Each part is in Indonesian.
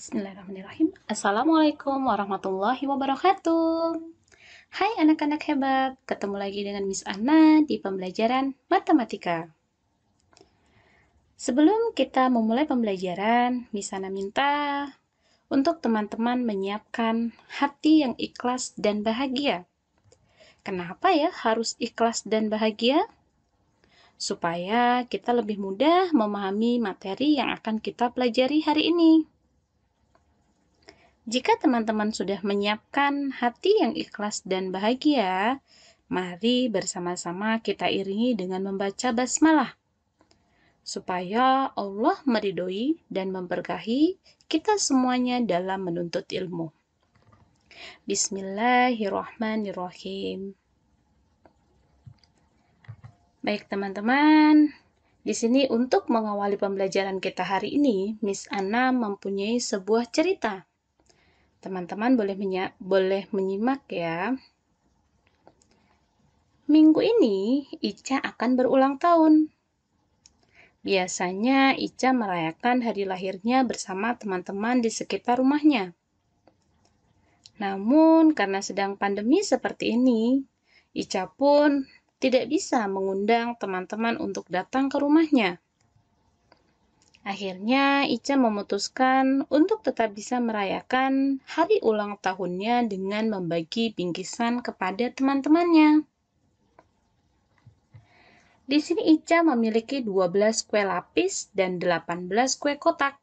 Bismillahirrahmanirrahim. Assalamualaikum warahmatullahi wabarakatuh. Hai anak-anak hebat, ketemu lagi dengan Miss Anna di pembelajaran matematika. Sebelum kita memulai pembelajaran, Miss Anna minta untuk teman-teman menyiapkan hati yang ikhlas dan bahagia. Kenapa ya harus ikhlas dan bahagia? Supaya kita lebih mudah memahami materi yang akan kita pelajari hari ini. Jika teman-teman sudah menyiapkan hati yang ikhlas dan bahagia, mari bersama-sama kita iringi dengan membaca basmalah, supaya Allah meridhoi dan memberkahi kita semuanya dalam menuntut ilmu. Bismillahirrahmanirrahim. Baik teman-teman, di sini untuk mengawali pembelajaran kita hari ini, Miss Anna mempunyai sebuah cerita. Teman-teman boleh menyimak ya. Minggu ini Ica akan berulang tahun. Biasanya Ica merayakan hari lahirnya bersama teman-teman di sekitar rumahnya. Namun karena sedang pandemi seperti ini, Ica pun tidak bisa mengundang teman-teman untuk datang ke rumahnya. Akhirnya, Ica memutuskan untuk tetap bisa merayakan hari ulang tahunnya dengan membagi bingkisan kepada teman-temannya. Di sini Ica memiliki 12 kue lapis dan 18 kue kotak.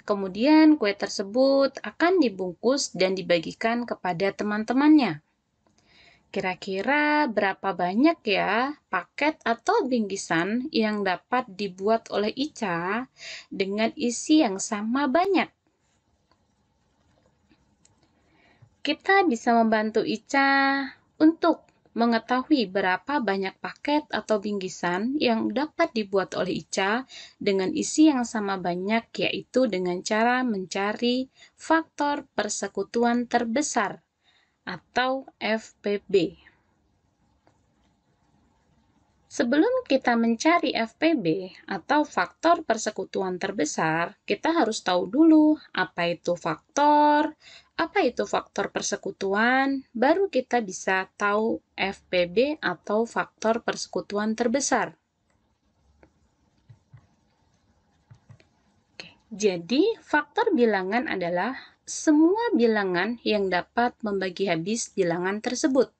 Kemudian kue tersebut akan dibungkus dan dibagikan kepada teman-temannya. Kira-kira berapa banyak ya paket atau bingkisan yang dapat dibuat oleh Ica dengan isi yang sama banyak? Kita bisa membantu Ica untuk mengetahui berapa banyak paket atau bingkisan yang dapat dibuat oleh Ica dengan isi yang sama banyak, yaitu dengan cara mencari faktor persekutuan terbesar atau FPB. Sebelum kita mencari FPB atau faktor persekutuan terbesar, kita harus tahu dulu apa itu faktor persekutuan, baru kita bisa tahu FPB atau faktor persekutuan terbesar. Jadi, faktor bilangan adalah semua bilangan yang dapat membagi habis bilangan tersebut.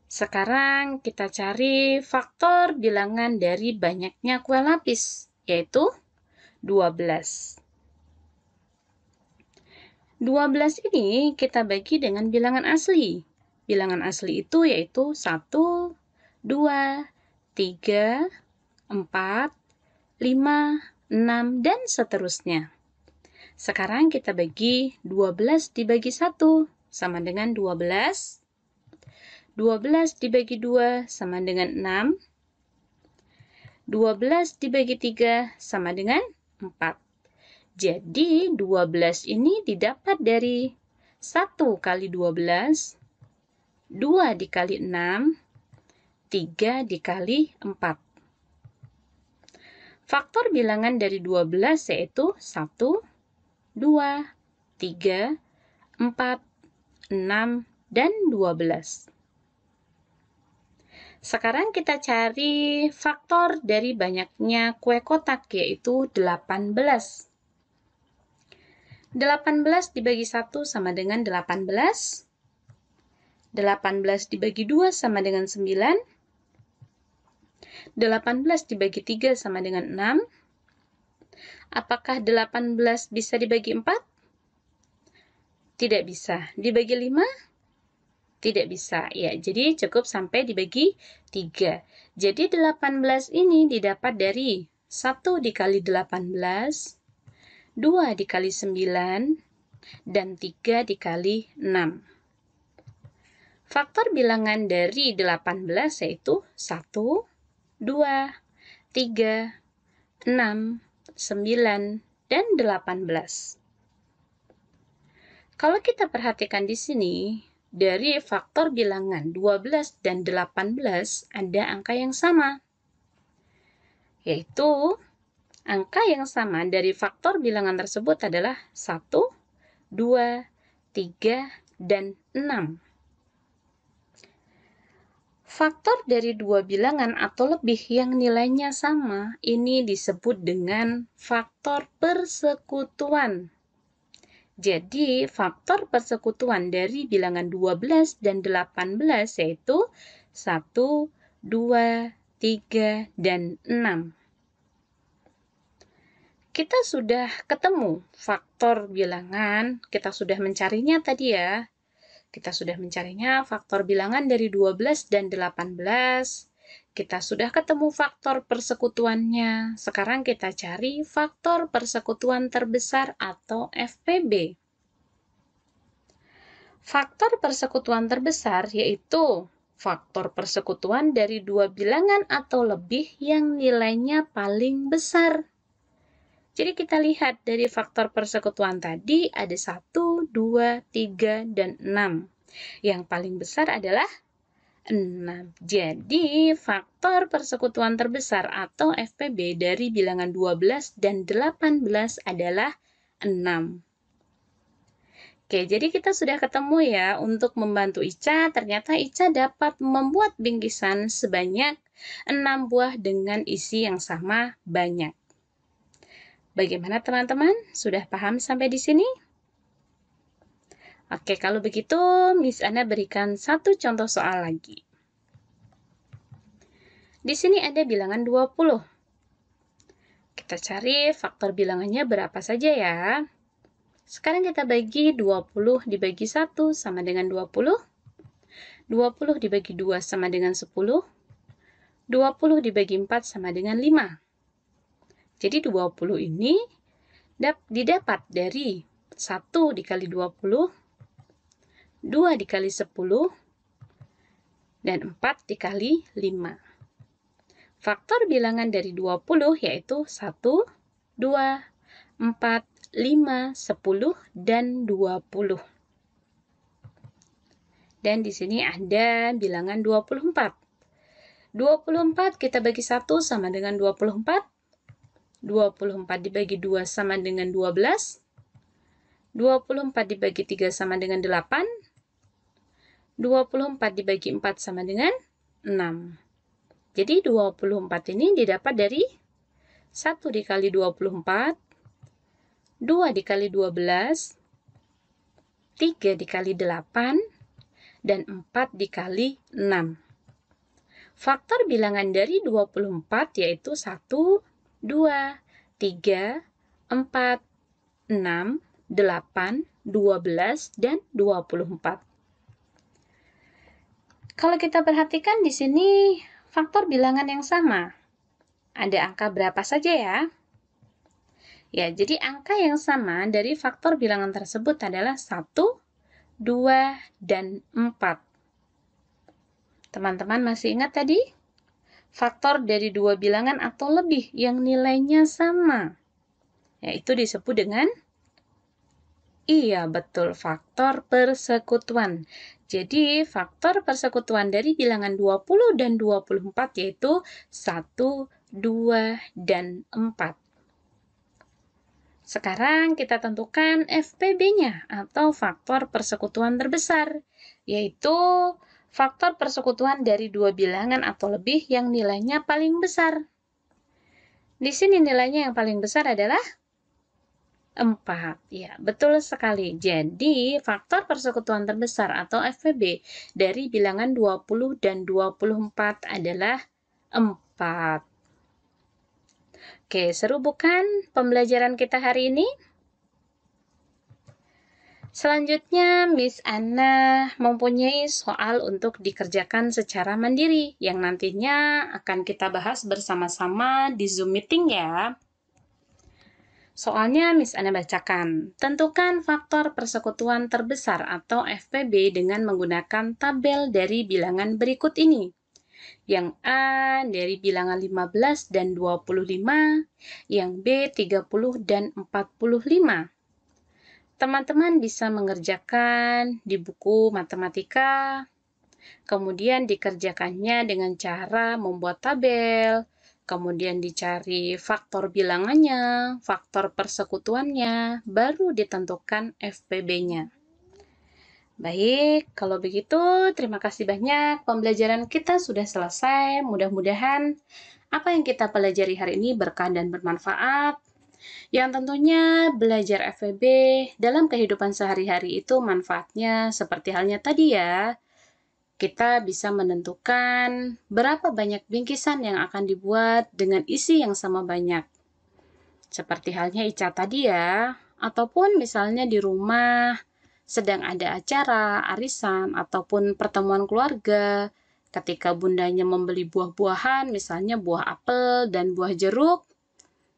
Sekarang kita cari faktor bilangan dari banyaknya kue lapis, yaitu 12. 12 ini kita bagi dengan bilangan asli. Bilangan asli itu yaitu 1, 2, 3, 4, 5, 6, dan seterusnya. Sekarang kita bagi 12 dibagi 1 sama dengan 12. 12 dibagi 2 sama dengan 6. 12 dibagi 3 sama dengan 4. Jadi 12 ini didapat dari 1 kali 12, 2 dikali 6, 3 dikali 4. Faktor bilangan dari 12 yaitu 1, 2, 3, 4, 6, dan 12. Sekarang kita cari faktor dari banyaknya kue kotak, yaitu 18. 18 dibagi 1 sama dengan 18. 18 dibagi 2 sama dengan 9. 18 dibagi 3 sama dengan 6. Apakah 18 bisa dibagi 4? Tidak bisa. Dibagi 5? Tidak bisa. Ya, jadi cukup sampai dibagi 3. Jadi 18 ini didapat dari 1 dikali 18, 2 dikali 9, dan 3 dikali 6. Faktor bilangan dari 18 yaitu 1, 2, 3, 6, 9, dan 18. Kalau kita perhatikan di sini, dari faktor bilangan 12 dan 18 ada angka yang sama, yaitu Angka yang sama dari faktor bilangan tersebut adalah 1, 2, 3, dan 6. Faktor dari dua bilangan atau lebih yang nilainya sama, ini disebut dengan faktor persekutuan. Jadi, faktor persekutuan dari bilangan 12 dan 18 yaitu 1, 2, 3, dan 6. Kita sudah ketemu faktor bilangan, kita sudah mencarinya tadi ya. Kita sudah mencarinya faktor bilangan dari 12 dan 18. Kita sudah ketemu faktor persekutuannya. Sekarang kita cari faktor persekutuan terbesar atau FPB. Faktor persekutuan terbesar yaitu faktor persekutuan dari dua bilangan atau lebih yang nilainya paling besar. Jadi kita lihat dari faktor persekutuan tadi ada 1, 2, 3, dan 6. Yang paling besar adalah 6. Jadi faktor persekutuan terbesar atau FPB dari bilangan 12 dan 18 adalah 6. Oke, jadi kita sudah ketemu ya untuk membantu Ica. Ternyata Ica dapat membuat bingkisan sebanyak 6 buah dengan isi yang sama banyak. Bagaimana teman-teman? Sudah paham sampai di sini? Oke, kalau begitu Miss Ana berikan satu contoh soal lagi. Di sini ada bilangan 20. Kita cari faktor bilangannya berapa saja ya. Sekarang kita bagi 20 dibagi 1 sama dengan 20. 20 dibagi 2 sama dengan 10. 20 dibagi 4 sama dengan 5. Jadi 20 ini didapat dari 1 dikali 20, 2 dikali 10, dan 4 dikali 5. Faktor bilangan dari 20 yaitu 1, 2, 4, 5, 10, dan 20. Dan di sini ada bilangan 24. 24 kita bagi 1 sama dengan 24. 24 dibagi 2 sama dengan 12. 24 dibagi 3 sama dengan 8. 24 dibagi 4 sama dengan 6. Jadi 24 ini didapat dari 1 dikali 24, 2 dikali 12, 3 dikali 8, dan 4 dikali 6. Faktor bilangan dari 24 yaitu 1, 2, 3, 4, 6, 8, 12, dan 24. Kalau kita perhatikan di sini faktor bilangan yang sama. Ada angka berapa saja ya? Ya, jadi angka yang sama dari faktor bilangan tersebut adalah 1, 2, dan 4. Teman-teman masih ingat tadi? Faktor dari dua bilangan atau lebih yang nilainya sama, yaitu disebut dengan betul, faktor persekutuan. Jadi, faktor persekutuan dari bilangan 20 dan 24 yaitu 1, 2, dan 4. Sekarang kita tentukan FPB-nya atau faktor persekutuan terbesar, yaitu faktor persekutuan dari dua bilangan atau lebih yang nilainya paling besar. Di sini nilainya yang paling besar adalah 4. Ya, betul sekali. Jadi, faktor persekutuan terbesar atau FPB dari bilangan 20 dan 24 adalah 4. Oke, seru bukan pembelajaran kita hari ini? Selanjutnya, Miss Ana mempunyai soal untuk dikerjakan secara mandiri yang nantinya akan kita bahas bersama-sama di Zoom meeting ya. Soalnya Miss Ana bacakan. Tentukan faktor persekutuan terbesar atau FPB dengan menggunakan tabel dari bilangan berikut ini. Yang A dari bilangan 15 dan 25, yang B 30 dan 45. Teman-teman bisa mengerjakan di buku matematika, kemudian dikerjakannya dengan cara membuat tabel, kemudian dicari faktor bilangannya, faktor persekutuannya, baru ditentukan FPB-nya. Baik, kalau begitu terima kasih banyak. Pembelajaran kita sudah selesai. Mudah-mudahan apa yang kita pelajari hari ini berkah dan bermanfaat. Yang tentunya belajar FEB dalam kehidupan sehari-hari itu manfaatnya seperti halnya tadi ya. Kita bisa menentukan berapa banyak bingkisan yang akan dibuat dengan isi yang sama banyak. Seperti halnya Ica tadi ya, ataupun misalnya di rumah sedang ada acara, arisan, ataupun pertemuan keluarga. Ketika bundanya membeli buah-buahan, misalnya buah apel dan buah jeruk,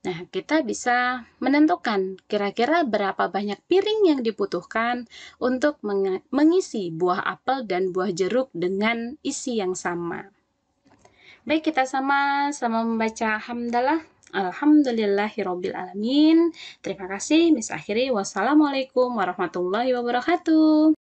nah, kita bisa menentukan kira-kira berapa banyak piring yang dibutuhkan untuk mengisi buah apel dan buah jeruk dengan isi yang sama. Baik, kita sama-sama membaca hamdalah. Alhamdulillahirobbilalamin. Terima kasih, Miss Akhiri. Wassalamualaikum warahmatullahi wabarakatuh.